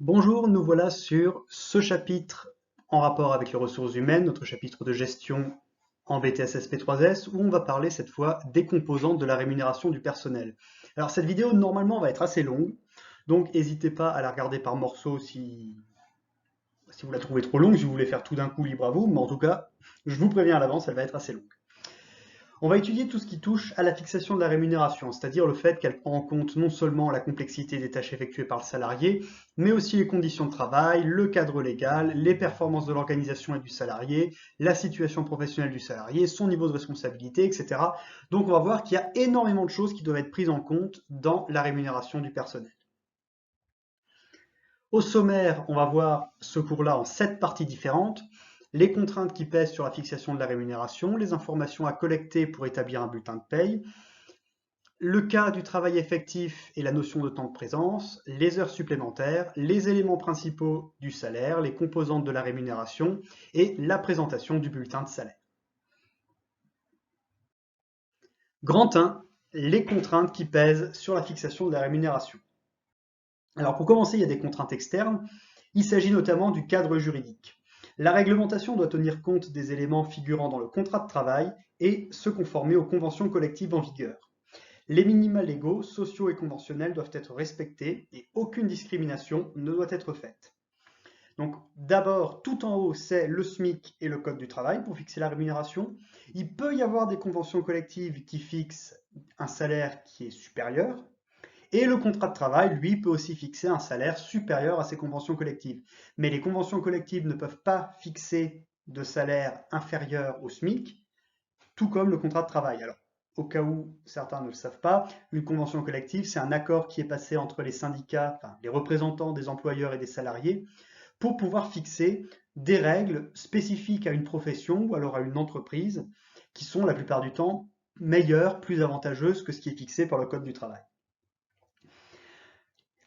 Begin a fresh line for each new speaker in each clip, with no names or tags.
Bonjour, nous voilà sur ce chapitre en rapport avec les ressources humaines, notre chapitre de gestion en BTS SP3S, où on va parler cette fois des composantes de la rémunération du personnel. Alors cette vidéo normalement va être assez longue, donc n'hésitez pas à la regarder par morceaux si vous la trouvez trop longue, si vous voulez faire tout d'un coup, libre à vous, mais en tout cas, je vous préviens à l'avance, elle va être assez longue. On va étudier tout ce qui touche à la fixation de la rémunération, c'est-à-dire le fait qu'elle prend en compte non seulement la complexité des tâches effectuées par le salarié, mais aussi les conditions de travail, le cadre légal, les performances de l'organisation et du salarié, la situation professionnelle du salarié, son niveau de responsabilité, etc. Donc on va voir qu'il y a énormément de choses qui doivent être prises en compte dans la rémunération du personnel. Au sommaire, on va voir ce cours-là en 7 parties différentes. Les contraintes qui pèsent sur la fixation de la rémunération, les informations à collecter pour établir un bulletin de paye, le cas du travail effectif et la notion de temps de présence, les heures supplémentaires, les éléments principaux du salaire, les composantes de la rémunération et la présentation du bulletin de salaire. Grand 1, les contraintes qui pèsent sur la fixation de la rémunération. Alors pour commencer, il y a des contraintes externes. Il s'agit notamment du cadre juridique. La réglementation doit tenir compte des éléments figurant dans le contrat de travail et se conformer aux conventions collectives en vigueur. Les minima légaux, sociaux et conventionnels doivent être respectés et aucune discrimination ne doit être faite. Donc d'abord, tout en haut, c'est le SMIC et le Code du travail pour fixer la rémunération. Il peut y avoir des conventions collectives qui fixent un salaire qui est supérieur. Et le contrat de travail, lui, peut aussi fixer un salaire supérieur à ces conventions collectives. Mais les conventions collectives ne peuvent pas fixer de salaire inférieur au SMIC, tout comme le contrat de travail. Alors, au cas où certains ne le savent pas, une convention collective, c'est un accord qui est passé entre les syndicats, enfin les représentants des employeurs et des salariés, pour pouvoir fixer des règles spécifiques à une profession ou alors à une entreprise qui sont la plupart du temps meilleures, plus avantageuses que ce qui est fixé par le Code du travail.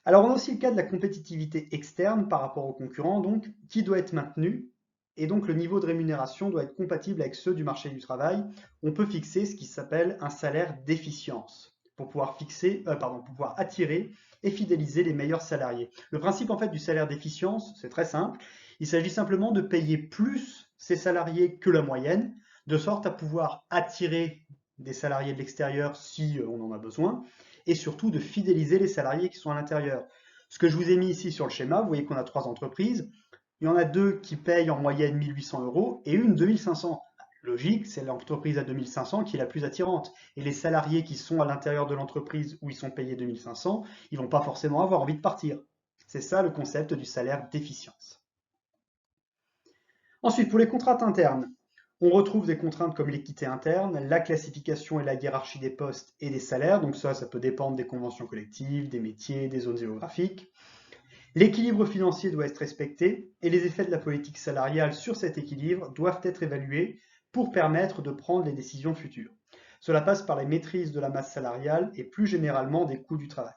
Alors, on a aussi le cas de la compétitivité externe par rapport aux concurrents, donc, qui doit être maintenue, et donc le niveau de rémunération doit être compatible avec ceux du marché du travail. On peut fixer ce qui s'appelle un salaire d'efficience pour pouvoir pour pouvoir attirer et fidéliser les meilleurs salariés. Le principe en fait du salaire d'efficience, c'est très simple. Il s'agit simplement de payer plus ses salariés que la moyenne, de sorte à pouvoir attirer des salariés de l'extérieur si on en a besoin, et surtout de fidéliser les salariés qui sont à l'intérieur. Ce que je vous ai mis ici sur le schéma, vous voyez qu'on a 3 entreprises. Il y en a 2 qui payent en moyenne 1800 euros et une 2500. Logique, c'est l'entreprise à 2500 qui est la plus attirante. Et les salariés qui sont à l'intérieur de l'entreprise où ils sont payés 2500, ils ne vont pas forcément avoir envie de partir. C'est ça le concept du salaire d'efficience. Ensuite, pour les contraintes internes, on retrouve des contraintes comme l'équité interne, la classification et la hiérarchie des postes et des salaires. Donc ça peut dépendre des conventions collectives, des métiers, des zones géographiques. L'équilibre financier doit être respecté et les effets de la politique salariale sur cet équilibre doivent être évalués pour permettre de prendre les décisions futures. Cela passe par la maîtrise de la masse salariale et plus généralement des coûts du travail.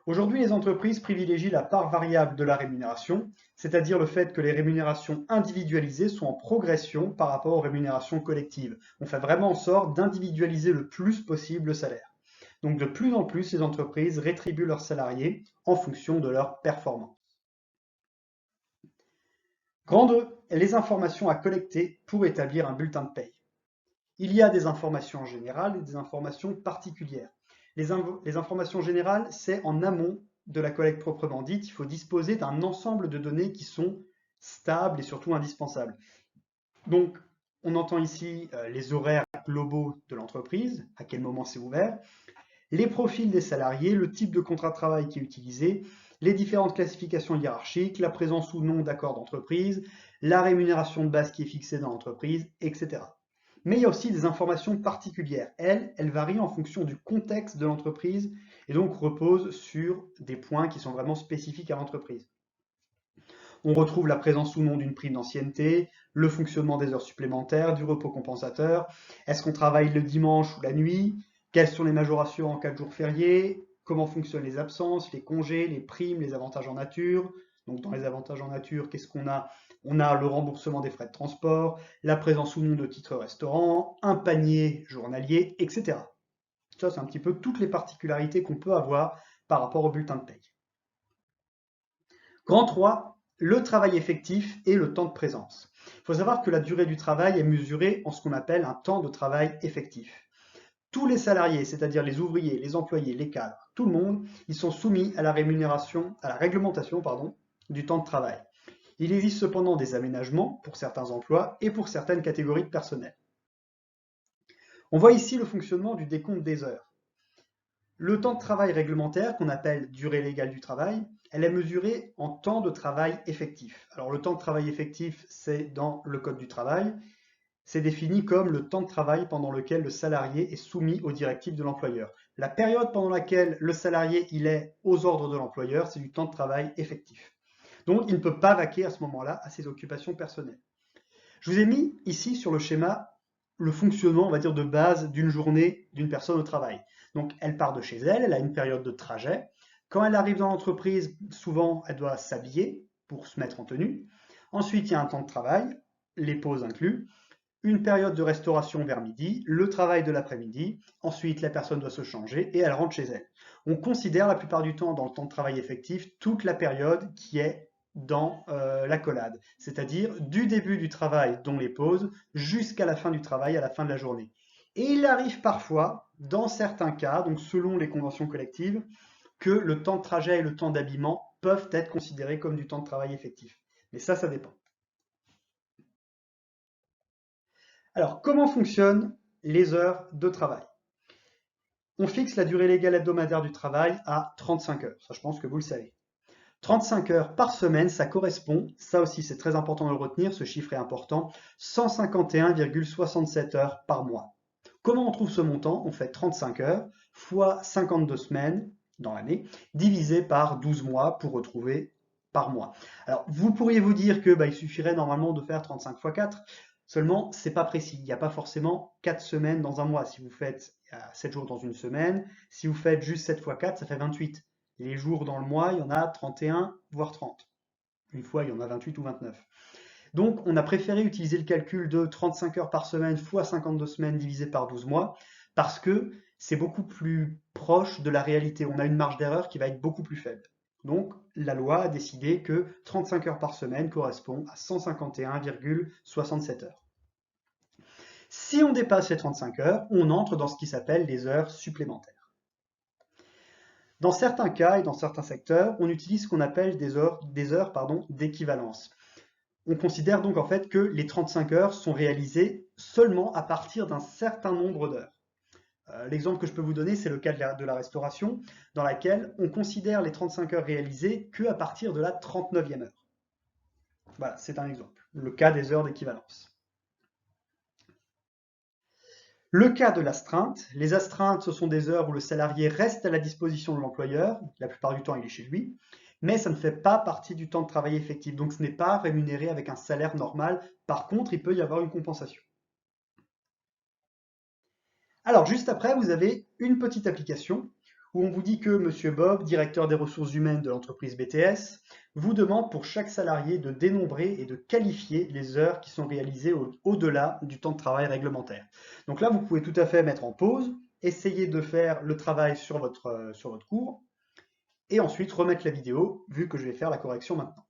Aujourd'hui, les entreprises privilégient la part variable de la rémunération, c'est-à-dire le fait que les rémunérations individualisées sont en progression par rapport aux rémunérations collectives. On fait vraiment en sorte d'individualiser le plus possible le salaire. Donc de plus en plus, les entreprises rétribuent leurs salariés en fonction de leur performance. Grand 2, les informations à collecter pour établir un bulletin de paye. Il y a des informations générales et des informations particulières. Les informations générales, c'est en amont de la collecte proprement dite. Il faut disposer d'un ensemble de données qui sont stables et surtout indispensables. Donc, on entend ici les horaires globaux de l'entreprise, à quel moment c'est ouvert, les profils des salariés, le type de contrat de travail qui est utilisé, les différentes classifications hiérarchiques, la présence ou non d'accords d'entreprise, la rémunération de base qui est fixée dans l'entreprise, etc. Mais il y a aussi des informations particulières. Elles varient en fonction du contexte de l'entreprise et donc reposent sur des points qui sont vraiment spécifiques à l'entreprise. On retrouve la présence ou non d'une prime d'ancienneté, le fonctionnement des heures supplémentaires, du repos compensateur, est-ce qu'on travaille le dimanche ou la nuit, quelles sont les majorations en cas de jours fériés, comment fonctionnent les absences, les congés, les primes, les avantages en nature. Donc dans les avantages en nature, qu'est-ce qu'on a? On a le remboursement des frais de transport, la présence ou non de titres restaurants, un panier journalier, etc. Ça, c'est un petit peu toutes les particularités qu'on peut avoir par rapport au bulletin de paye. Grand 3, le travail effectif et le temps de présence. Il faut savoir que la durée du travail est mesurée en ce qu'on appelle un temps de travail effectif. Tous les salariés, c'est-à-dire les ouvriers, les employés, les cadres, tout le monde, ils sont soumis à la réglementation du temps de travail. Il existe cependant des aménagements pour certains emplois et pour certaines catégories de personnel. On voit ici le fonctionnement du décompte des heures. Le temps de travail réglementaire, qu'on appelle durée légale du travail, elle est mesurée en temps de travail effectif. Alors le temps de travail effectif, c'est dans le Code du travail. C'est défini comme le temps de travail pendant lequel le salarié est soumis aux directives de l'employeur. La période pendant laquelle le salarié il est aux ordres de l'employeur, c'est du temps de travail effectif. Donc il ne peut pas vaquer à ce moment-là à ses occupations personnelles. Je vous ai mis ici sur le schéma le fonctionnement, on va dire, de base d'une journée d'une personne au travail. Donc elle part de chez elle, elle a une période de trajet. Quand elle arrive dans l'entreprise, souvent elle doit s'habiller pour se mettre en tenue. Ensuite, il y a un temps de travail, les pauses inclus, une période de restauration vers midi, le travail de l'après-midi, ensuite la personne doit se changer et elle rentre chez elle. On considère la plupart du temps dans le temps de travail effectif toute la période qui est dans l'accolade, c'est-à-dire du début du travail, dont les pauses, jusqu'à la fin du travail, à la fin de la journée. Et il arrive parfois, dans certains cas, donc selon les conventions collectives, que le temps de trajet et le temps d'habillement peuvent être considérés comme du temps de travail effectif. Mais ça dépend. Alors, comment fonctionnent les heures de travail? On fixe la durée légale hebdomadaire du travail à 35 heures. Ça, je pense que vous le savez. 35 heures par semaine, ça correspond, ça aussi c'est très important de le retenir, ce chiffre est important, 151,67 heures par mois. Comment on trouve ce montant? On fait 35 heures fois 52 semaines dans l'année, divisé par 12 mois pour retrouver par mois. Alors, vous pourriez vous dire que il suffirait normalement de faire 35 fois 4, seulement c'est pas précis. Il n'y a pas forcément 4 semaines dans un mois. Si vous faites 7 jours dans une semaine, si vous faites juste 7 fois 4, ça fait 28. Les jours dans le mois, il y en a 31, voire 30. Une fois, il y en a 28 ou 29. Donc, on a préféré utiliser le calcul de 35 heures par semaine fois 52 semaines divisé par 12 mois parce que c'est beaucoup plus proche de la réalité. On a une marge d'erreur qui va être beaucoup plus faible. Donc, la loi a décidé que 35 heures par semaine correspond à 151,67 heures. Si on dépasse les 35 heures, on entre dans ce qui s'appelle les heures supplémentaires. Dans certains cas et dans certains secteurs, on utilise ce qu'on appelle des heures d'équivalence. On considère donc en fait que les 35 heures sont réalisées seulement à partir d'un certain nombre d'heures. L'exemple que je peux vous donner, c'est le cas de la restauration, dans laquelle on considère les 35 heures réalisées qu'à partir de la 39e heure. Voilà, c'est un exemple, le cas des heures d'équivalence. Le cas de l'astreinte, les astreintes, ce sont des heures où le salarié reste à la disposition de l'employeur, la plupart du temps il est chez lui, mais ça ne fait pas partie du temps de travail effectif, donc ce n'est pas rémunéré avec un salaire normal. Par contre, il peut y avoir une compensation. Alors, juste après, vous avez une petite application où on vous dit que Monsieur Bob, directeur des ressources humaines de l'entreprise BTS, vous demande pour chaque salarié de dénombrer et de qualifier les heures qui sont réalisées au-delà du temps de travail réglementaire. Donc là, vous pouvez tout à fait mettre en pause, essayer de faire le travail sur votre cours, et ensuite remettre la vidéo, vu que je vais faire la correction maintenant.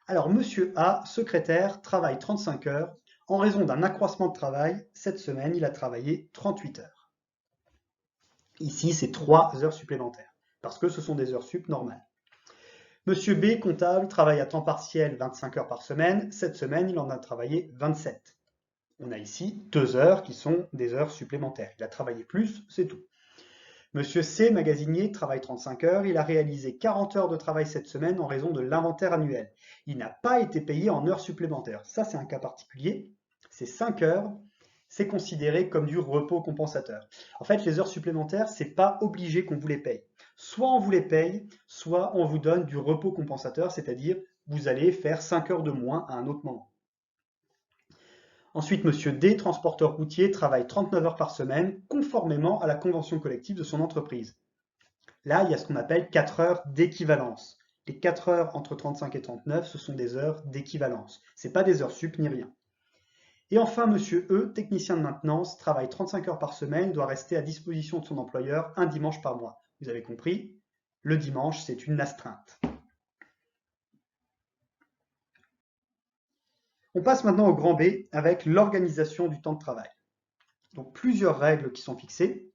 Alors, Monsieur A, secrétaire, travaille 35 heures. En raison d'un accroissement de travail, cette semaine, il a travaillé 38 heures. Ici, c'est 3 heures supplémentaires, parce que ce sont des heures sup normales. Monsieur B, comptable, travaille à temps partiel 25 heures par semaine. Cette semaine, il en a travaillé 27. On a ici 2 heures qui sont des heures supplémentaires. Il a travaillé plus, c'est tout. Monsieur C, magasinier, travaille 35 heures. Il a réalisé 40 heures de travail cette semaine en raison de l'inventaire annuel. Il n'a pas été payé en heures supplémentaires. Ça, c'est un cas particulier. C'est 5 heures. C'est considéré comme du repos compensateur. En fait, les heures supplémentaires, c'est pas obligé qu'on vous les paye. Soit on vous les paye, soit on vous donne du repos compensateur, c'est-à-dire vous allez faire 5 heures de moins à un autre moment. Ensuite, Monsieur D, transporteur routier, travaille 39 heures par semaine, conformément à la convention collective de son entreprise. Là, il y a ce qu'on appelle 4 heures d'équivalence. Les 4 heures entre 35 et 39, ce sont des heures d'équivalence. Ce n'est pas des heures sup ni rien. Et enfin, Monsieur E, technicien de maintenance, travaille 35 heures par semaine, doit rester à disposition de son employeur un dimanche par mois. Vous avez compris, le dimanche, c'est une astreinte. On passe maintenant au grand B avec l'organisation du temps de travail. Donc plusieurs règles qui sont fixées.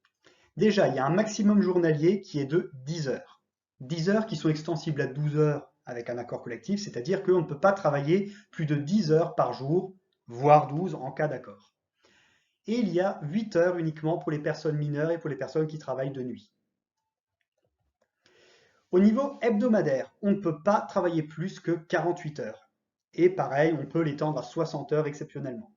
Déjà, il y a un maximum journalier qui est de 10 heures. 10 heures qui sont extensibles à 12 heures avec un accord collectif, c'est-à-dire qu'on ne peut pas travailler plus de 10 heures par jour, voire 12 en cas d'accord. Et il y a 8 heures uniquement pour les personnes mineures et pour les personnes qui travaillent de nuit. Au niveau hebdomadaire, on ne peut pas travailler plus que 48 heures. Et pareil, on peut l'étendre à 60 heures exceptionnellement.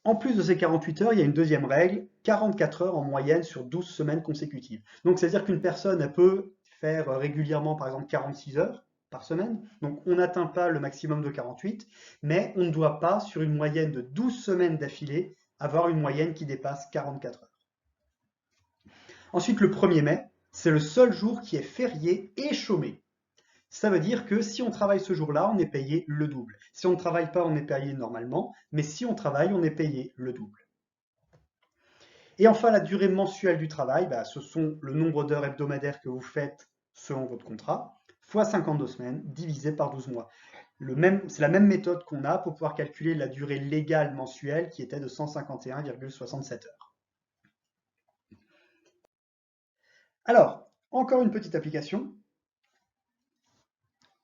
En plus de ces 48 heures, il y a une deuxième règle, 44 heures en moyenne sur 12 semaines consécutives. Donc c'est-à-dire qu'une personne elle peut faire régulièrement par exemple 46 heures par semaine, donc on n'atteint pas le maximum de 48, mais on ne doit pas, sur une moyenne de 12 semaines d'affilée, avoir une moyenne qui dépasse 44 heures. Ensuite, le 1er mai, c'est le seul jour qui est férié et chômé. Ça veut dire que si on travaille ce jour-là, on est payé le double. Si on ne travaille pas, on est payé normalement, mais si on travaille, on est payé le double. Et enfin, la durée mensuelle du travail, ce sont le nombre d'heures hebdomadaires que vous faites selon votre contrat, fois 52 semaines, divisé par 12 mois. C'est la même méthode qu'on a pour pouvoir calculer la durée légale mensuelle qui était de 151,67 heures. Alors, encore une petite application.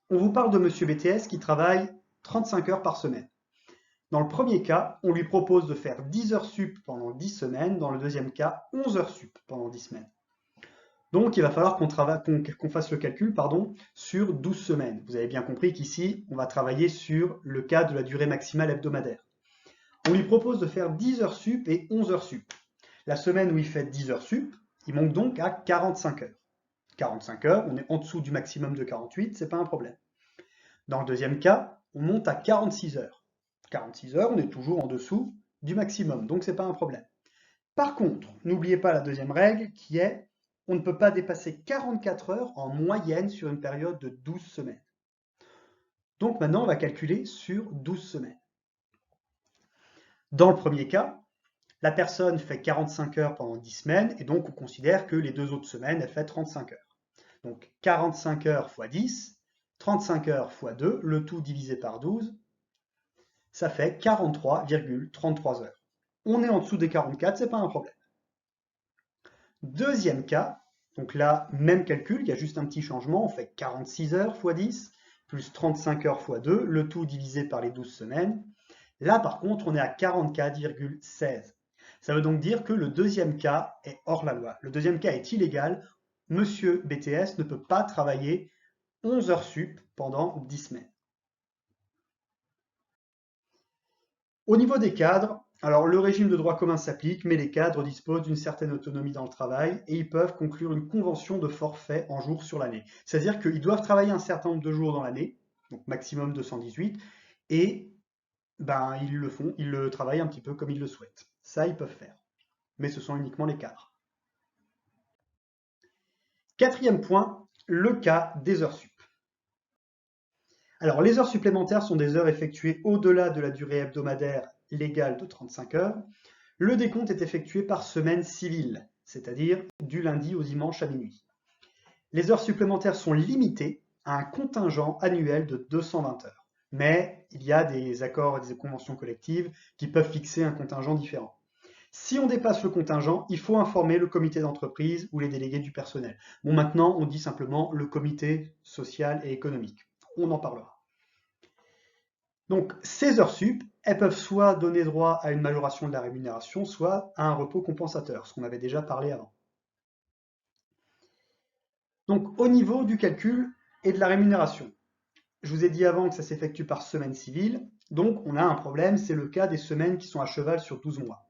On vous parle de Monsieur BTS qui travaille 35 heures par semaine. Dans le premier cas, on lui propose de faire 10 heures sup pendant 10 semaines. Dans le deuxième cas, 11 heures sup pendant 10 semaines. Donc, il va falloir qu'on fasse le calcul sur 12 semaines. Vous avez bien compris qu'ici, on va travailler sur le cas de la durée maximale hebdomadaire. On lui propose de faire 10 heures sup et 11 heures sup. La semaine où il fait 10 heures sup, il manque donc à 45 heures. 45 heures, on est en dessous du maximum de 48, c'est pas un problème. Dans le deuxième cas, on monte à 46 heures. 46 heures, on est toujours en dessous du maximum, donc c'est pas un problème. Par contre, n'oubliez pas la deuxième règle qui est on ne peut pas dépasser 44 heures en moyenne sur une période de 12 semaines. Donc maintenant, on va calculer sur 12 semaines. Dans le premier cas, la personne fait 45 heures pendant 10 semaines et donc on considère que les 2 autres semaines, elle fait 35 heures. Donc 45 heures fois 10, 35 heures fois 2, le tout divisé par 12, ça fait 43,33 heures. On est en dessous des 44, c'est pas un problème. Deuxième cas, donc là, même calcul, il y a juste un petit changement, on fait 46 heures fois 10, plus 35 heures fois 2, le tout divisé par les 12 semaines. Là, par contre, on est à 44,16. Ça veut donc dire que le deuxième cas est hors la loi. Le deuxième cas est illégal. Monsieur BTS ne peut pas travailler 11 heures sup pendant 10 semaines. Au niveau des cadres, alors le régime de droit commun s'applique, mais les cadres disposent d'une certaine autonomie dans le travail et ils peuvent conclure une convention de forfait en jours sur l'année. C'est-à-dire qu'ils doivent travailler un certain nombre de jours dans l'année, donc maximum 218, et ils le font, ils le travaillent un petit peu comme ils le souhaitent. Ça, ils peuvent faire. Mais ce sont uniquement les cadres. Quatrième point, le cas des heures sup. Alors, les heures supplémentaires sont des heures effectuées au-delà de la durée hebdomadaire légale de 35 heures. Le décompte est effectué par semaine civile, c'est-à-dire du lundi au dimanche à minuit. Les heures supplémentaires sont limitées à un contingent annuel de 220 heures. Mais il y a des accords et des conventions collectives qui peuvent fixer un contingent différent. Si on dépasse le contingent, il faut informer le comité d'entreprise ou les délégués du personnel. Bon, maintenant, on dit simplement le comité social et économique. On en parlera. Donc, ces heures sup, elles peuvent soit donner droit à une majoration de la rémunération, soit à un repos compensateur, ce qu'on avait déjà parlé avant. Donc, au niveau du calcul et de la rémunération, je vous ai dit avant que ça s'effectue par semaine civile, donc on a un problème, c'est le cas des semaines qui sont à cheval sur 12 mois.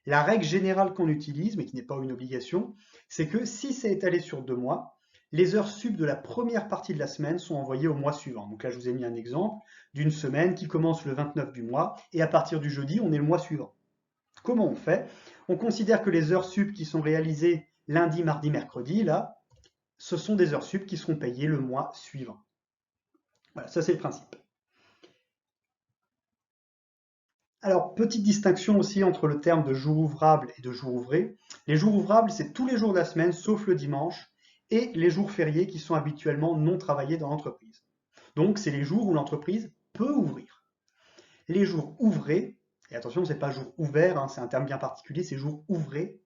La règle générale qu'on utilise, mais qui n'est pas une obligation, c'est que si c'est étalé sur 2 mois, les heures sup de la première partie de la semaine sont envoyées au mois suivant. Donc là, je vous ai mis un exemple d'une semaine qui commence le 29 du mois, et à partir du jeudi, on est le mois suivant. Comment on fait? On considère que les heures sup qui sont réalisées lundi, mardi, mercredi, là, ce sont des heures sup qui seront payées le mois suivant. Voilà, ça c'est le principe. Alors, petite distinction aussi entre le terme de jour ouvrable et de jour ouvré. Les jours ouvrables, c'est tous les jours de la semaine, sauf le dimanche, et les jours fériés qui sont habituellement non travaillés dans l'entreprise. Donc, c'est les jours où l'entreprise peut ouvrir. Les jours ouvrés, et attention, ce n'est pas jour ouvert, hein, c'est un terme bien particulier, c'est jours ouvrés,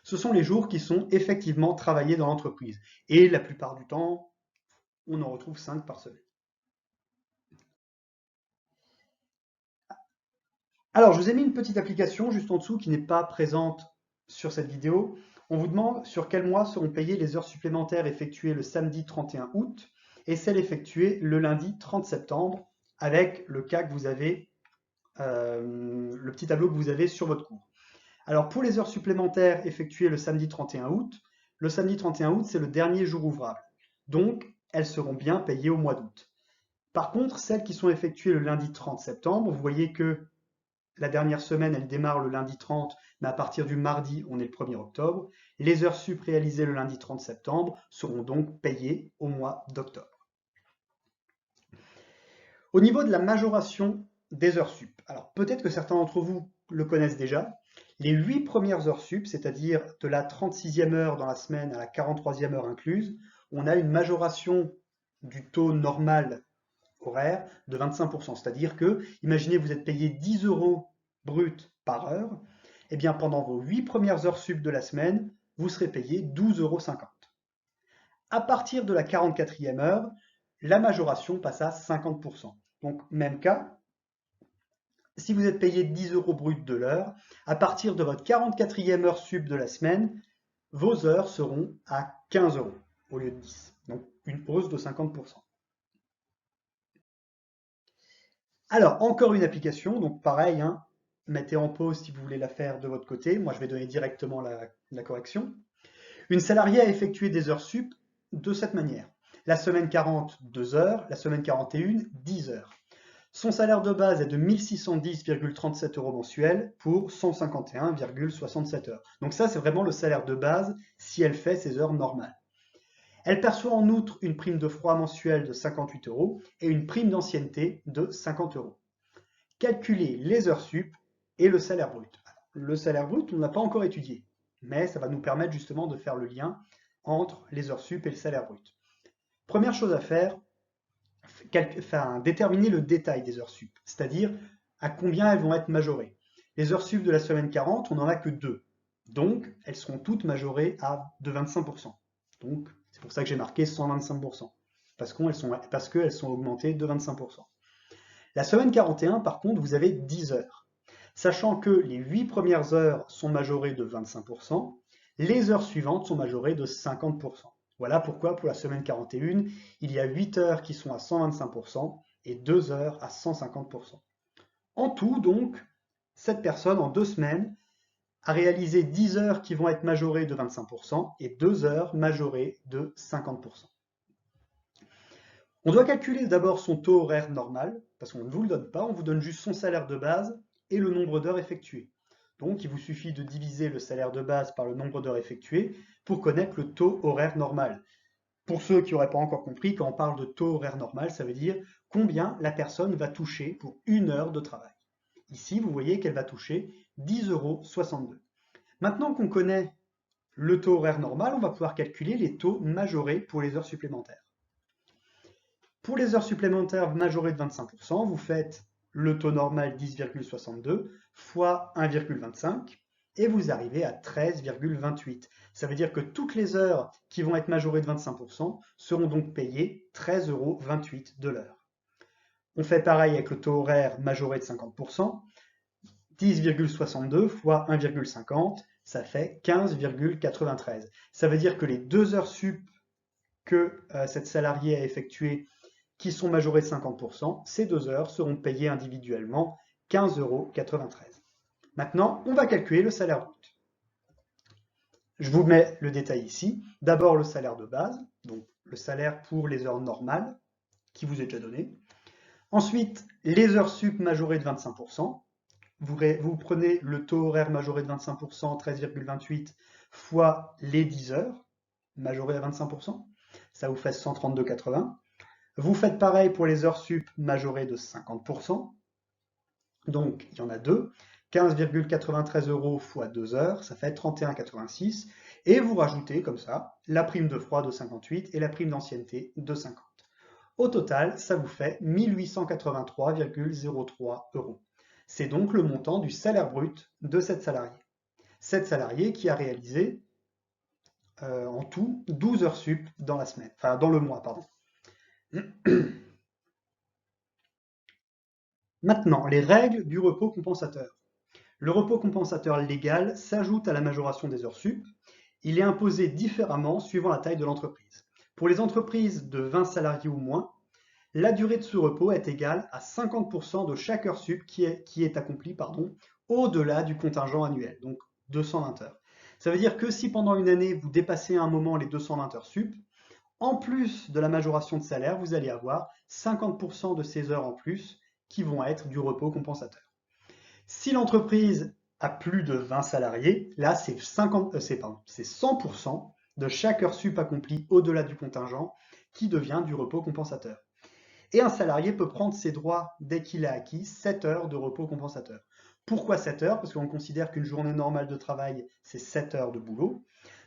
ce sont les jours qui sont effectivement travaillés dans l'entreprise. Et la plupart du temps, on en retrouve 5 par semaine. Alors, je vous ai mis une petite application juste en dessous qui n'est pas présente sur cette vidéo. On vous demande sur quel mois seront payées les heures supplémentaires effectuées le samedi 31 août et celles effectuées le lundi 30 septembre avec le cas que vous avez, le petit tableau que vous avez sur votre cours. Alors, pour les heures supplémentaires effectuées le samedi 31 août, le samedi 31 août, c'est le dernier jour ouvrable. Donc, elles seront bien payées au mois d'août. Par contre, celles qui sont effectuées le lundi 30 septembre, vous voyez que la dernière semaine, elle démarre le lundi 30, mais à partir du mardi, on est le 1er octobre. Les heures sup réalisées le lundi 30 septembre seront donc payées au mois d'octobre. Au niveau de la majoration des heures sup, alors peut-être que certains d'entre vous le connaissent déjà, les 8 premières heures sup, c'est-à-dire de la 36e heure dans la semaine à la 43e heure incluse, on a une majoration du taux normal horaire de 25%. C'est-à-dire que, imaginez vous êtes payé 10 € brut par heure, et bien pendant vos 8 premières heures sup de la semaine, vous serez payé 12,50 €. À partir de la 44e heure, la majoration passe à 50%. Donc même cas, si vous êtes payé 10 € brut de l'heure, à partir de votre 44e heure sup de la semaine, vos heures seront à 15 € au lieu de 10. Donc une hausse de 50%. Alors, encore une application, donc pareil, hein, mettez en pause si vous voulez la faire de votre côté. Moi, je vais donner directement la correction. Une salariée a effectué des heures sup de cette manière. La semaine 40, 2 heures. La semaine 41, 10 heures. Son salaire de base est de 1610,37 € mensuels pour 151,67 heures. Donc ça, c'est vraiment le salaire de base si elle fait ses heures normales. Elle perçoit en outre une prime de froid mensuelle de 58 € et une prime d'ancienneté de 50 €. Calculer les heures sup et le salaire brut. Le salaire brut, on n'a pas encore étudié, mais ça va nous permettre justement de faire le lien entre les heures sup et le salaire brut. Première chose à faire, déterminer le détail des heures sup, c'est-à-dire à combien elles vont être majorées. Les heures sup de la semaine 40, on n'en a que 2, donc elles seront toutes majorées de 25%. Donc c'est pour ça que j'ai marqué 125%, parce qu'elles sont augmentées de 25%. La semaine 41, par contre, vous avez 10 heures. Sachant que les 8 premières heures sont majorées de 25%, les heures suivantes sont majorées de 50%. Voilà pourquoi pour la semaine 41, il y a 8 heures qui sont à 125% et 2 heures à 150%. En tout, donc, cette personne, en 2 semaines, a réalisé 10 heures qui vont être majorées de 25% et 2 heures majorées de 50%. On doit calculer d'abord son taux horaire normal, parce qu'on ne vous le donne pas, on vous donne juste son salaire de base et le nombre d'heures effectuées. Donc il vous suffit de diviser le salaire de base par le nombre d'heures effectuées pour connaître le taux horaire normal. Pour ceux qui n'auraient pas encore compris, quand on parle de taux horaire normal, ça veut dire combien la personne va toucher pour une heure de travail. Ici, vous voyez qu'elle va toucher 10,62 €. Maintenant qu'on connaît le taux horaire normal, on va pouvoir calculer les taux majorés pour les heures supplémentaires. Pour les heures supplémentaires majorées de 25%, vous faites le taux normal 10,62 fois 1,25 et vous arrivez à 13,28. Ça veut dire que toutes les heures qui vont être majorées de 25% seront donc payées 13,28 € de l'heure. On fait pareil avec le taux horaire majoré de 50%. 10,62 fois 1,50, ça fait 15,93. Ça veut dire que les 2 heures sup que cette salariée a effectuées qui sont majorées de 50%, ces 2 heures seront payées individuellement 15,93 €. Maintenant, on va calculer le salaire brut. Je vous mets le détail ici. D'abord le salaire de base, donc le salaire pour les heures normales, qui vous est déjà donné. Ensuite, les heures sup majorées de 25%. Vous prenez le taux horaire majoré de 25%, 13,28, fois les 10 heures majorées à 25%. Ça vous fait 132,80. Vous faites pareil pour les heures sup majorées de 50%. Donc, il y en a deux. 15,93 € fois 2 heures, ça fait 31,86. Et vous rajoutez comme ça la prime de froid de 58 et la prime d'ancienneté de 50. Au total, ça vous fait 1883,03 €. C'est donc le montant du salaire brut de cette salariée. Cette salariée qui a réalisé en tout 12 heures sup dans la semaine, enfin dans le mois, pardon. Maintenant, les règles du repos compensateur. Le repos compensateur légal s'ajoute à la majoration des heures sup. Il est imposé différemment suivant la taille de l'entreprise. Pour les entreprises de 20 salariés ou moins, la durée de ce repos est égale à 50% de chaque heure sup qui est accomplie au-delà du contingent annuel, donc 220 heures. Ça veut dire que si pendant une année, vous dépassez à un moment les 220 heures sup, en plus de la majoration de salaire, vous allez avoir 50% de ces heures en plus qui vont être du repos compensateur. Si l'entreprise a plus de 20 salariés, là c'est 100% de chaque heure sup accomplie au-delà du contingent qui devient du repos compensateur. Et un salarié peut prendre ses droits dès qu'il a acquis 7 heures de repos compensateur. Pourquoi 7 heures? Parce qu'on considère qu'une journée normale de travail, c'est 7 heures de boulot.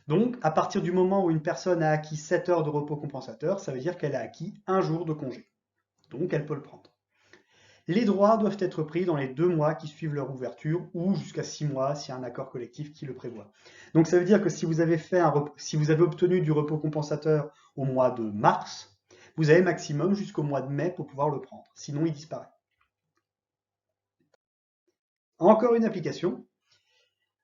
Donc, à partir du moment où une personne a acquis 7 heures de repos compensateur, ça veut dire qu'elle a acquis un jour de congé. Donc, elle peut le prendre. Les droits doivent être pris dans les 2 mois qui suivent leur ouverture ou jusqu'à 6 mois s'il y a un accord collectif qui le prévoit. Donc, ça veut dire que si vous avez obtenu du repos compensateur au mois de mars, vous avez maximum jusqu'au mois de mai pour pouvoir le prendre. Sinon, il disparaît. Encore une application.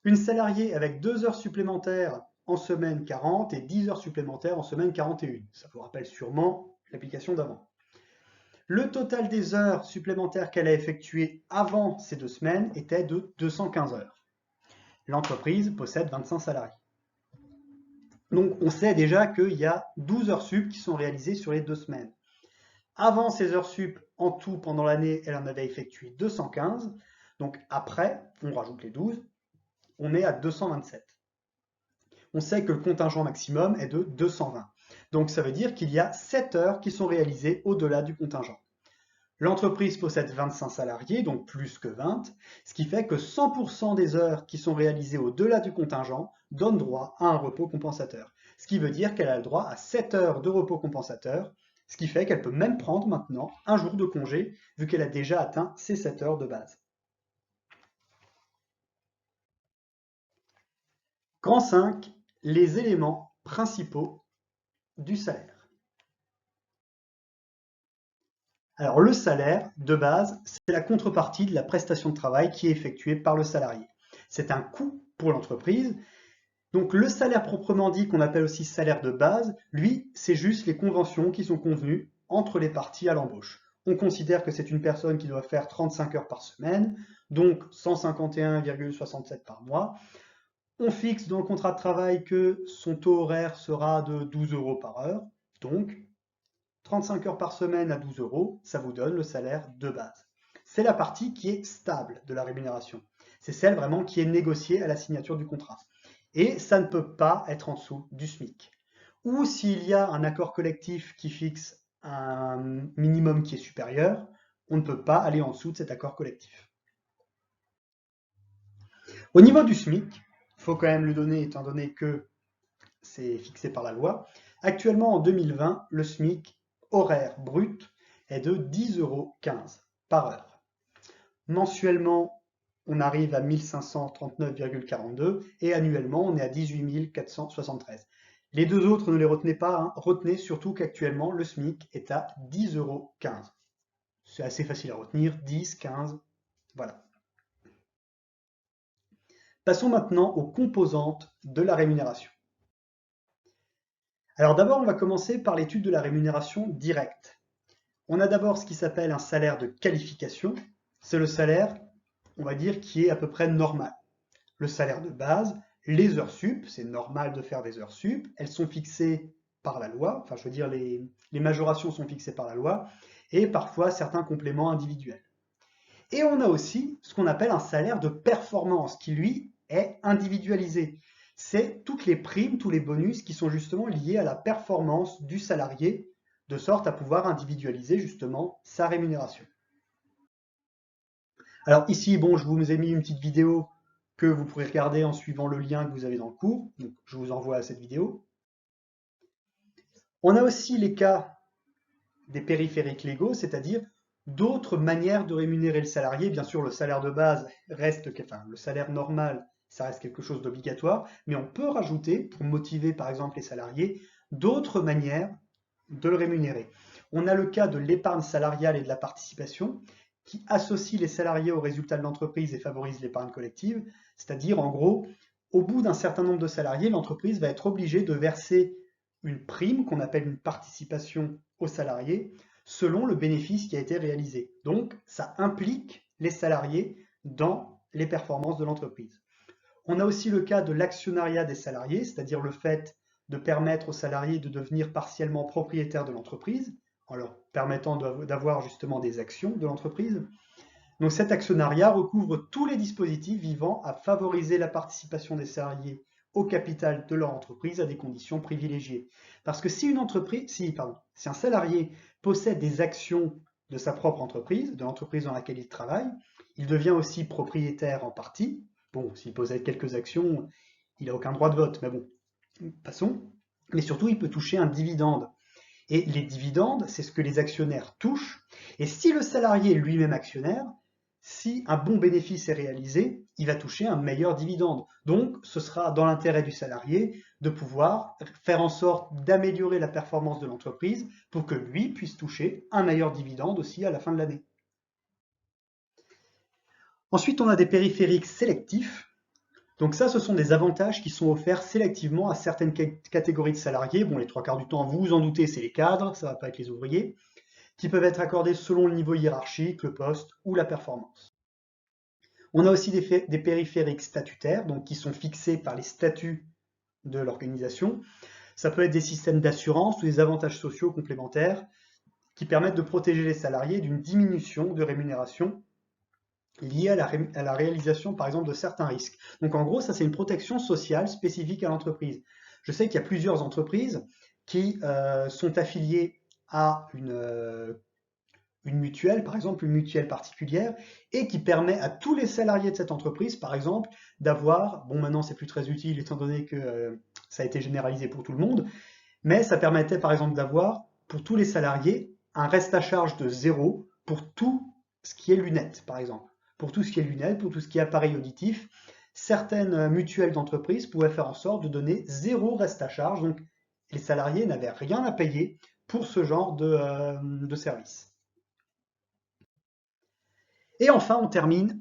Une salariée avec 2 heures supplémentaires en semaine 40 et 10 heures supplémentaires en semaine 41. Ça vous rappelle sûrement l'application d'avant. Le total des heures supplémentaires qu'elle a effectuées avant ces 2 semaines était de 215 heures. L'entreprise possède 25 salariés. Donc on sait déjà qu'il y a 12 heures sup qui sont réalisées sur les 2 semaines. Avant ces heures sup, en tout pendant l'année, elle en avait effectué 215. Donc après, on rajoute les 12, on est à 227. On sait que le contingent maximum est de 220. Donc ça veut dire qu'il y a 7 heures qui sont réalisées au-delà du contingent. L'entreprise possède 25 salariés, donc plus que 20, ce qui fait que 100% des heures qui sont réalisées au-delà du contingent donnent droit à un repos compensateur. Ce qui veut dire qu'elle a le droit à 7 heures de repos compensateur, ce qui fait qu'elle peut même prendre maintenant un jour de congé, vu qu'elle a déjà atteint ses 7 heures de base. Grand 5, les éléments principaux du salaire. Alors le salaire, de base, c'est la contrepartie de la prestation de travail qui est effectuée par le salarié. C'est un coût pour l'entreprise. Donc le salaire proprement dit, qu'on appelle aussi salaire de base, lui, c'est juste les conventions qui sont convenues entre les parties à l'embauche. On considère que c'est une personne qui doit faire 35 heures par semaine, donc 151,67 par mois. On fixe dans le contrat de travail que son taux horaire sera de 12 € par heure, donc 35 heures par semaine à 12 €, ça vous donne le salaire de base. C'est la partie qui est stable de la rémunération. C'est celle vraiment qui est négociée à la signature du contrat. Et ça ne peut pas être en dessous du SMIC. Ou s'il y a un accord collectif qui fixe un minimum qui est supérieur, on ne peut pas aller en dessous de cet accord collectif. Au niveau du SMIC, il faut quand même le donner étant donné que c'est fixé par la loi. Actuellement, en 2020, le SMIC horaire brut est de 10,15 € par heure. Mensuellement, on arrive à 1539,42 et annuellement, on est à 18 473. Les deux autres, ne les retenez pas, hein. Retenez surtout qu'actuellement, le SMIC est à 10,15 €. C'est assez facile à retenir, 10, 15, voilà. Passons maintenant aux composantes de la rémunération. Alors d'abord, on va commencer par l'étude de la rémunération directe. On a d'abord ce qui s'appelle un salaire de qualification. C'est le salaire, on va dire, qui est à peu près normal. Le salaire de base, les heures sup, c'est normal de faire des heures sup, elles sont fixées par la loi, enfin je veux dire les majorations sont fixées par la loi, et parfois certains compléments individuels. Et on a aussi ce qu'on appelle un salaire de performance, qui lui est individualisé. C'est toutes les primes, tous les bonus qui sont justement liés à la performance du salarié, de sorte à pouvoir individualiser justement sa rémunération. Alors ici, bon, je vous ai mis une petite vidéo que vous pourrez regarder en suivant le lien que vous avez dans le cours. Donc, je vous envoie à cette vidéo. On a aussi les cas des périphériques légaux, c'est-à-dire d'autres manières de rémunérer le salarié. Bien sûr, le salaire de base reste, enfin, le salaire normal, ça reste quelque chose d'obligatoire, mais on peut rajouter, pour motiver par exemple les salariés, d'autres manières de le rémunérer. On a le cas de l'épargne salariale et de la participation, qui associe les salariés aux résultats de l'entreprise et favorise l'épargne collective, c'est-à-dire en gros, au bout d'un certain nombre de salariés, l'entreprise va être obligée de verser une prime qu'on appelle une participation aux salariés selon le bénéfice qui a été réalisé. Donc, ça implique les salariés dans les performances de l'entreprise. On a aussi le cas de l'actionnariat des salariés, c'est-à-dire le fait de permettre aux salariés de devenir partiellement propriétaires de l'entreprise, en leur permettant d'avoir justement des actions de l'entreprise. Donc cet actionnariat recouvre tous les dispositifs visant à favoriser la participation des salariés au capital de leur entreprise à des conditions privilégiées. Parce que si un salarié possède des actions de sa propre entreprise, de l'entreprise dans laquelle il travaille, il devient aussi propriétaire en partie. Bon, s'il possède quelques actions, il n'a aucun droit de vote, mais bon, passons. Mais surtout, il peut toucher un dividende. Et les dividendes, c'est ce que les actionnaires touchent. Et si le salarié est lui-même actionnaire, si un bon bénéfice est réalisé, il va toucher un meilleur dividende. Donc, ce sera dans l'intérêt du salarié de pouvoir faire en sorte d'améliorer la performance de l'entreprise pour que lui puisse toucher un meilleur dividende aussi à la fin de l'année. Ensuite, on a des périphériques sélectifs. Donc ça, ce sont des avantages qui sont offerts sélectivement à certaines catégories de salariés. Bon, les trois quarts du temps, vous vous en doutez, c'est les cadres, ça ne va pas être les ouvriers, qui peuvent être accordés selon le niveau hiérarchique, le poste ou la performance. On a aussi des périphériques statutaires, donc qui sont fixés par les statuts de l'organisation. Ça peut être des systèmes d'assurance ou des avantages sociaux complémentaires qui permettent de protéger les salariés d'une diminution de rémunération liée à la réalisation, par exemple, de certains risques. Donc en gros, ça c'est une protection sociale spécifique à l'entreprise. Je sais qu'il y a plusieurs entreprises qui sont affiliées à une mutuelle, par exemple une mutuelle particulière, et qui permet à tous les salariés de cette entreprise, par exemple, d'avoir, bon maintenant c'est plus très utile étant donné que ça a été généralisé pour tout le monde, mais ça permettait par exemple d'avoir pour tous les salariés un reste à charge de 0 pour tout ce qui est lunettes, par exemple. Pour tout ce qui est lunettes, pour tout ce qui est appareil auditif, certaines mutuelles d'entreprise pouvaient faire en sorte de donner 0 reste à charge, donc les salariés n'avaient rien à payer pour ce genre de service. Et enfin, on termine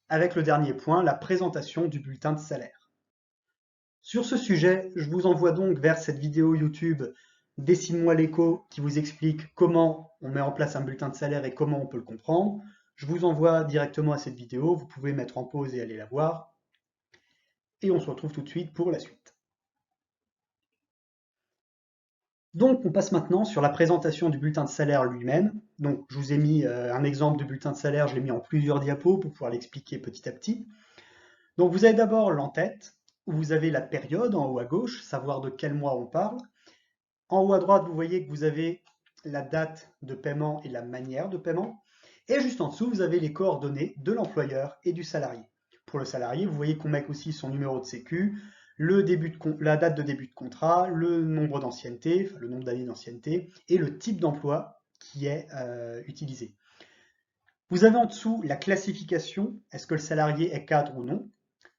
avec le dernier point, la présentation du bulletin de salaire. Sur ce sujet, je vous envoie donc vers cette vidéo YouTube Dessine-moi l'écho qui vous explique comment on met en place un bulletin de salaire et comment on peut le comprendre. Je vous envoie directement à cette vidéo, vous pouvez mettre en pause et aller la voir. Et on se retrouve tout de suite pour la suite. Donc on passe maintenant sur la présentation du bulletin de salaire lui-même. Donc je vous ai mis un exemple de bulletin de salaire, je l'ai mis en plusieurs diapos pour pouvoir l'expliquer petit à petit. Donc vous avez d'abord l'en-tête, où vous avez la période en haut à gauche, savoir de quel mois on parle. En haut à droite, vous voyez que vous avez la date de paiement et la manière de paiement. Et juste en dessous, vous avez les coordonnées de l'employeur et du salarié. Pour le salarié, vous voyez qu'on met aussi son numéro de sécu, la date de début de contrat, le nombre d'ancienneté, enfin le nombre d'années d'ancienneté, et le type d'emploi qui est utilisé. Vous avez en dessous la classification, est-ce que le salarié est cadre ou non,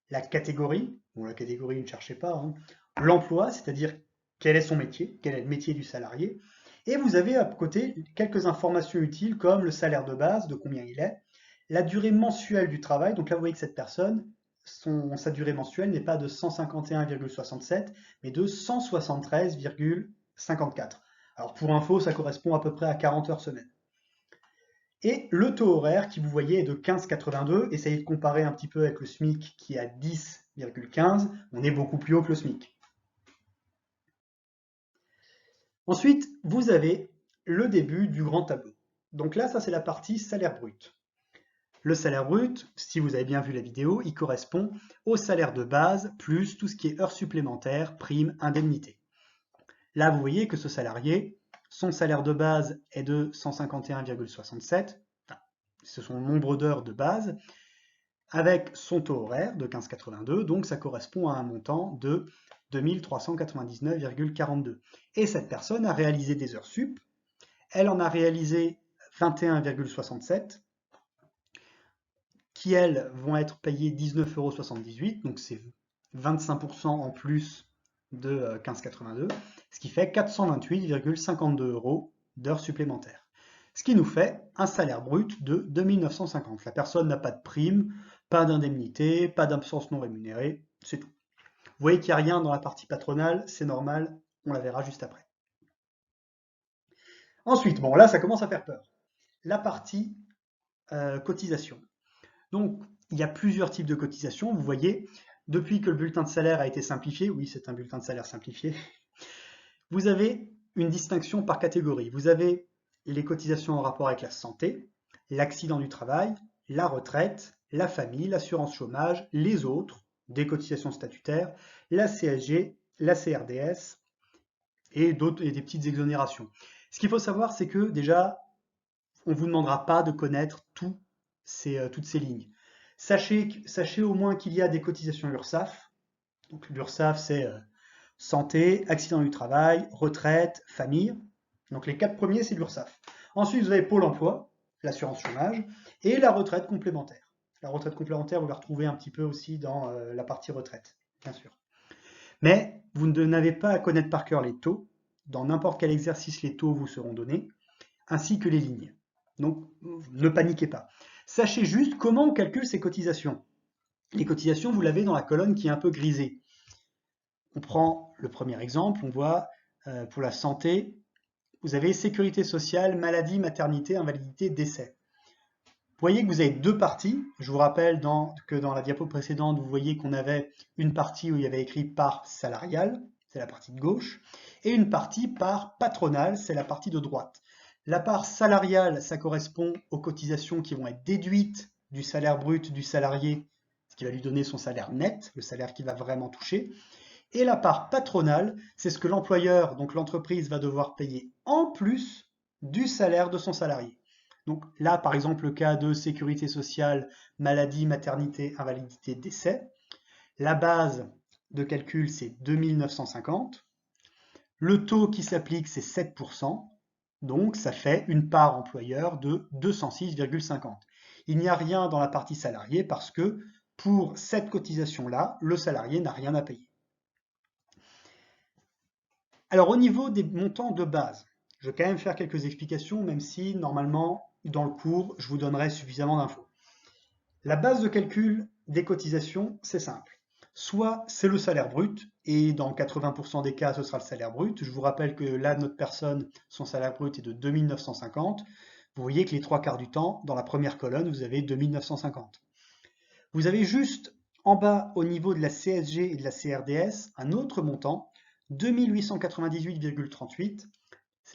la catégorie, bon la catégorie ne cherchez pas, hein, l'emploi, c'est-à-dire quel est son métier, quel est le métier du salarié, et vous avez à côté quelques informations utiles comme le salaire de base, de combien il est, la durée mensuelle du travail, donc là vous voyez que cette personne, sa durée mensuelle n'est pas de 151,67, mais de 173,54. Alors pour info, ça correspond à peu près à 40 heures semaine. Et le taux horaire qui vous voyez est de 15,82, essayez de comparer un petit peu avec le SMIC qui est à 10,15, on est beaucoup plus haut que le SMIC. Ensuite, vous avez le début du grand tableau. Donc là, ça c'est la partie salaire brut. Le salaire brut, si vous avez bien vu la vidéo, il correspond au salaire de base plus tout ce qui est heures supplémentaires, primes, indemnités. Là, vous voyez que ce salarié, son salaire de base est de 151,67, enfin, c'est son nombre d'heures de base, avec son taux horaire de 15,82, donc ça correspond à un montant de 2399,42. Et cette personne a réalisé des heures sup, elle en a réalisé 21,67, qui elles vont être payées 19,78 €, donc c'est 25% en plus de 15,82, ce qui fait 428,52 € d'heures supplémentaires. Ce qui nous fait un salaire brut de 2 950. La personne n'a pas de prime, pas d'indemnité, pas d'absence non rémunérée, c'est tout. Vous voyez qu'il n'y a rien dans la partie patronale, c'est normal, on la verra juste après. Ensuite, bon là ça commence à faire peur. La partie cotisation. Donc il y a plusieurs types de cotisations, vous voyez, depuis que le bulletin de salaire a été simplifié, oui c'est un bulletin de salaire simplifié, vous avez une distinction par catégorie. Vous avez les cotisations en rapport avec la santé, l'accident du travail, la retraite, la famille, l'assurance chômage, les autres, des cotisations statutaires, la CSG, la CRDS et d'autres et des petites exonérations. Ce qu'il faut savoir, c'est que déjà, on ne vous demandera pas de connaître toutes ces lignes. Sachez au moins qu'il y a des cotisations URSSAF. Donc l'URSSAF, c'est santé, accident du travail, retraite, famille. Donc les 4 premiers, c'est l'URSSAF. Ensuite, vous avez Pôle emploi, l'assurance chômage, et la retraite complémentaire. La retraite complémentaire, vous la retrouvez un petit peu aussi dans la partie retraite, bien sûr. Mais vous n'avez pas à connaître par cœur les taux. Dans n'importe quel exercice, les taux vous seront donnés, ainsi que les lignes. Donc, ne paniquez pas. Sachez juste comment on calcule ces cotisations. Les cotisations, vous l'avez dans la colonne qui est un peu grisée. On prend le premier exemple, on voit pour la santé, vous avez sécurité sociale, maladie, maternité, invalidité, décès. Vous voyez que vous avez deux parties. Je vous rappelle que dans la diapo précédente, vous voyez qu'on avait une partie où il y avait écrit part salariale, c'est la partie de gauche, et une partie part patronale, c'est la partie de droite. La part salariale, ça correspond aux cotisations qui vont être déduites du salaire brut du salarié, ce qui va lui donner son salaire net, le salaire qu'il va vraiment toucher. Et la part patronale, c'est ce que l'employeur, donc l'entreprise, va devoir payer en plus du salaire de son salarié. Donc là, par exemple, le cas de sécurité sociale, maladie, maternité, invalidité, décès. La base de calcul, c'est 2 950. Le taux qui s'applique, c'est 7%. Donc ça fait une part employeur de 206,50. Il n'y a rien dans la partie salariée parce que pour cette cotisation-là, le salarié n'a rien à payer. Alors au niveau des montants de base, je vais quand même faire quelques explications, même si normalement, dans le cours, je vous donnerai suffisamment d'infos. La base de calcul des cotisations, c'est simple. Soit c'est le salaire brut, et dans 80% des cas, ce sera le salaire brut. Je vous rappelle que là, notre personne, son salaire brut est de 2 950. Vous voyez que les trois quarts du temps, dans la première colonne, vous avez 2 950. Vous avez juste en bas, au niveau de la CSG et de la CRDS, un autre montant, 2 898,38.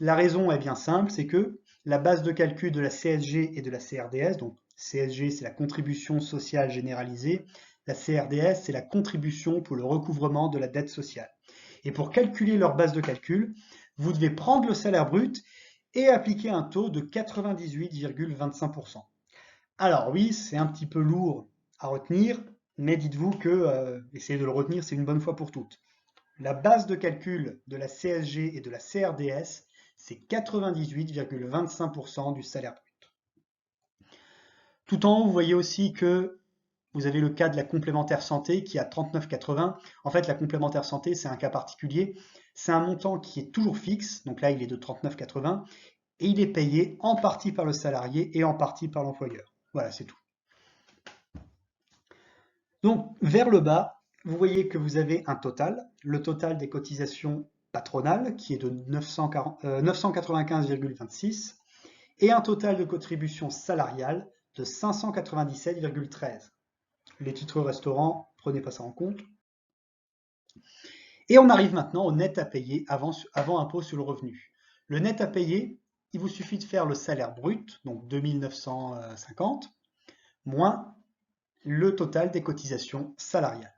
La raison est bien simple, c'est que la base de calcul de la CSG et de la CRDS, donc CSG c'est la contribution sociale généralisée, la CRDS c'est la contribution pour le recouvrement de la dette sociale. Et pour calculer leur base de calcul, vous devez prendre le salaire brut et appliquer un taux de 98,25%. Alors oui, c'est un petit peu lourd à retenir, mais dites-vous que essayez de le retenir, c'est une bonne fois pour toutes. La base de calcul de la CSG et de la CRDS, c'est 98,25% du salaire brut. Tout en haut, vous voyez aussi que vous avez le cas de la complémentaire santé qui est à 39,80. En fait, la complémentaire santé, c'est un cas particulier. C'est un montant qui est toujours fixe, donc là, il est de 39,80, et il est payé en partie par le salarié et en partie par l'employeur. Voilà, c'est tout. Donc, vers le bas, vous voyez que vous avez un total, le total des cotisations patronales qui est de 995,26 et un total de contributions salariales de 597,13. Les titres restaurants, prenez pas ça en compte. Et on arrive maintenant au net à payer avant impôt sur le revenu. Le net à payer, il vous suffit de faire le salaire brut, donc 2 950, moins le total des cotisations salariales.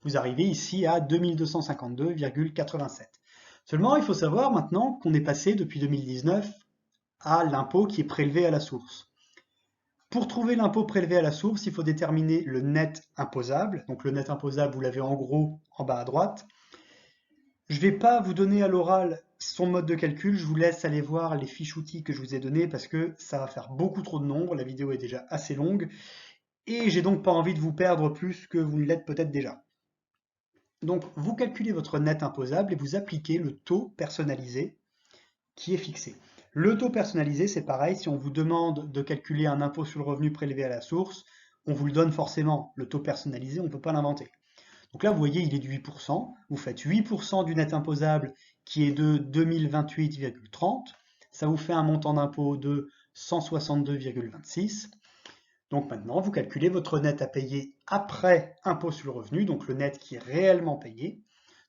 Vous arrivez ici à 2252,87. Seulement, il faut savoir maintenant qu'on est passé depuis 2019 à l'impôt qui est prélevé à la source. Pour trouver l'impôt prélevé à la source, il faut déterminer le net imposable. Donc le net imposable, vous l'avez en gros en bas à droite. Je ne vais pas vous donner à l'oral son mode de calcul, je vous laisse aller voir les fiches outils que je vous ai donnés parce que ça va faire beaucoup trop de nombres, la vidéo est déjà assez longue, et j'ai donc pas envie de vous perdre plus que vous ne l'êtes peut-être déjà. Donc vous calculez votre net imposable et vous appliquez le taux personnalisé qui est fixé. Le taux personnalisé, c'est pareil, si on vous demande de calculer un impôt sur le revenu prélevé à la source, on vous le donne forcément. Le taux personnalisé, on ne peut pas l'inventer. Donc là, vous voyez, il est de 8%. Vous faites 8% du net imposable qui est de 2028,30. Ça vous fait un montant d'impôt de 162,26. Donc maintenant, vous calculez votre net à payer après impôt sur le revenu, donc le net qui est réellement payé.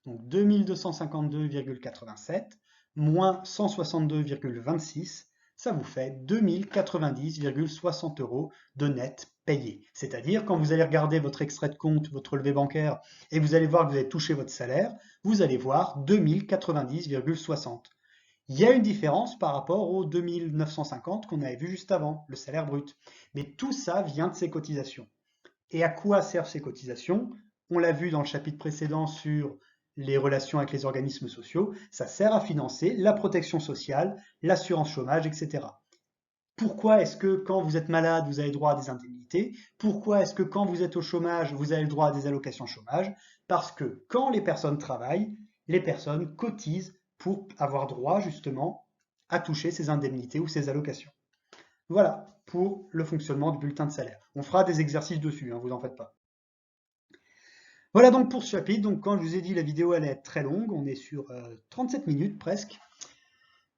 Donc 2252,87 moins 162,26, ça vous fait 2090,60 € de net payé. C'est-à-dire, quand vous allez regarder votre extrait de compte, votre relevé bancaire, et vous allez voir que vous avez touché votre salaire, vous allez voir 2090,60. Il y a une différence par rapport aux 2950 qu'on avait vu juste avant, le salaire brut. Mais tout ça vient de ces cotisations. Et à quoi servent ces cotisations? On l'a vu dans le chapitre précédent sur les relations avec les organismes sociaux, ça sert à financer la protection sociale, l'assurance chômage, etc. Pourquoi est-ce que quand vous êtes malade, vous avez droit à des indemnités? Pourquoi est-ce que quand vous êtes au chômage, vous avez le droit à des allocations chômage? Parce que quand les personnes travaillent, les personnes cotisent pour avoir droit justement à toucher ces indemnités ou ces allocations. Voilà pour le fonctionnement du bulletin de salaire. On fera des exercices dessus, hein, vous en faites pas. Voilà donc pour ce chapitre. Donc quand je vous ai dit la vidéo allait être très longue, on est sur 37 minutes presque.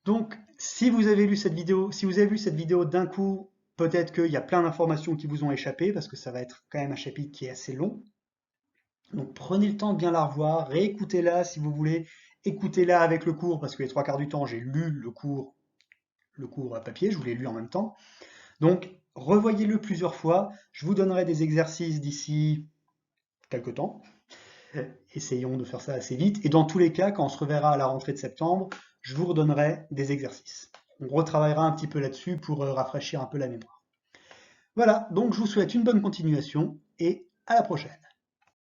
Donc si vous avez lu cette vidéo, si vous avez vu cette vidéo d'un coup, peut-être qu'il y a plein d'informations qui vous ont échappé parce que ça va être quand même un chapitre qui est assez long. Donc prenez le temps de bien la revoir, réécoutez-la si vous voulez, écoutez-la avec le cours parce que les trois quarts du temps j'ai lu le cours à papier, je vous l'ai lu en même temps. Donc revoyez-le plusieurs fois. Je vous donnerai des exercices d'ici quelques temps. Essayons de faire ça assez vite. Et dans tous les cas, quand on se reverra à la rentrée de septembre, je vous redonnerai des exercices. On retravaillera un petit peu là-dessus pour rafraîchir un peu la mémoire. Voilà, donc je vous souhaite une bonne continuation et à la prochaine.